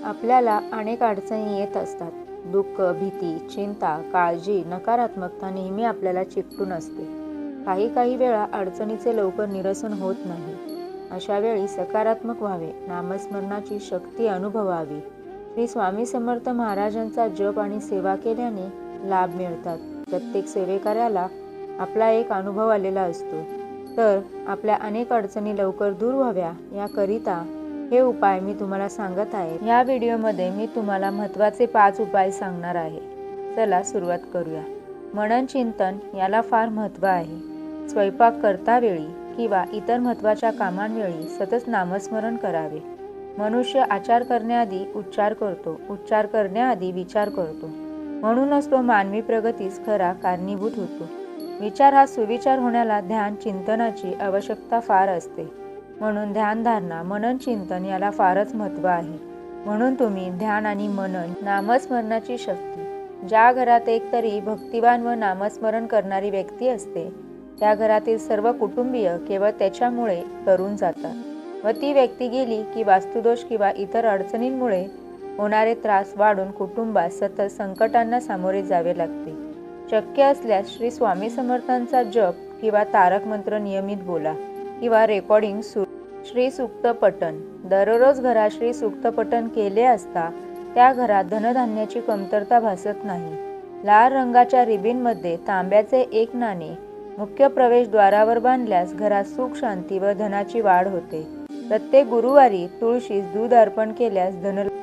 आपल्याला अनेक अडचणी येत असतात. दुःख, भीती, चिंता, काळजी, नकारात्मकता नेहमी आपल्याला चिकटून असते. काही वेळा अडचणीचे लवकर निरसन होत नाही. अशा वेळी सकारात्मक व्हावे, नामस्मरणाची शक्ती अनुभवावी. श्री स्वामी समर्थ महाराजांचा जप आणि सेवा केल्याने लाभ मिळतात. प्रत्येक सेवेकऱ्याला आपला एक अनुभव आलेला असतो. तर आपल्या अनेक अडचणी लवकर दूर व्हाव्या याकरिता हे उपाय मी तुम्हाला सांगत आहे. या व्हिडिओमध्ये मी तुम्हाला महत्त्वाचे 5 उपाय सांगणार आहे. चला सुरुवात करूया. मनन चिंतन याला फार महत्त्व आहे. स्वयंपाक करतावेळी किंवा इतर महत्त्वाच्या कामांवेळी सतत नामस्मरण करावे. मनुष्य आचार करण्याआधी उच्चार करतो, उच्चार करण्याआधी विचार करतो. म्हणूनच तो मानवी प्रगतीस खरा कारणीभूत होतो. विचार हा सुविचार होण्याला ध्यान चिंतनाची आवश्यकता फार असते. म्हणून ध्यानधारणा, मनन चिंतन याला फारच महत्त्व आहे. म्हणून तुम्ही ध्यान आणि मनन, नामस्मरणाची शक्ती. ज्या घरात एकतरी भक्तिवान व नामस्मरण करणारी व्यक्ती असते त्या घरातील सर्व कुटुंबीय केवळ त्याच्यामुळे तरून जातात व ती व्यक्ती गेली की वास्तुदोष किंवा इतर अडचणींमुळे होणारे त्रास वाढून कुटुंबात सतत संकटांना सामोरे जावे लागते. शक्य असल्यास श्री स्वामी समर्थांचा जप किंवा तारक मंत्र नियमित बोला किंवा रेकॉर्डिंग श्री सूक्त पठण. दररोज घरात श्री सूक्त पठण केले असता त्या घरात धनधान्याची कमतरता भासत नाही. लाल रंगाच्या रिबीनमध्ये तांब्याचे एक नाणे मुख्य प्रवेशद्वारावर बांधल्यास घरात सुख, शांती व धनाची वाढ होते. प्रत्येक गुरुवारी तुळशीस दूध अर्पण केल्यास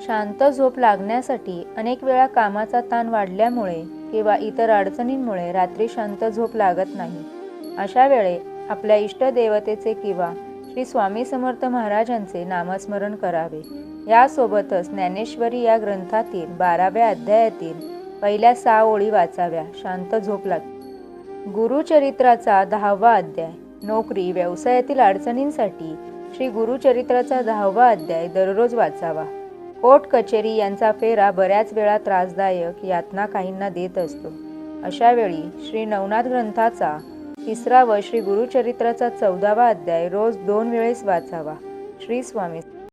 शांत झोप लागण्यासाठी. अनेक वेळा कामाचा ताण वाढल्यामुळे किंवा इतर अडचणींमुळे रात्री शांत झोप लागत नाही. अशा वेळे आपल्या इष्टदेवतेचे किंवा श्री स्वामी समर्थ महाराजांचे नामस्मरण करावे. यासोबतच ज्ञानेश्वरी या ग्रंथातील 12व्या अध्यायातील पहिल्या 6 ओळी वाचाव्या. शांत झोप लागते. गुरुचरित्राचा 10वा अध्याय. नोकरी, व्यवसायातील अडचणींसाठी श्री गुरुचरित्राचा 10वा अध्याय दररोज वाचावा. कोर्ट कचेरी यांचा फेरा बऱ्याच वेळा त्रासदायक यातना काहींना देत असतो. अशा वेळी श्री नवनाथ ग्रंथाचा 3रा व श्री गुरुचरित्राचा 14वा अध्याय रोज 2 वेळेस वाचावा. श्री स्वामी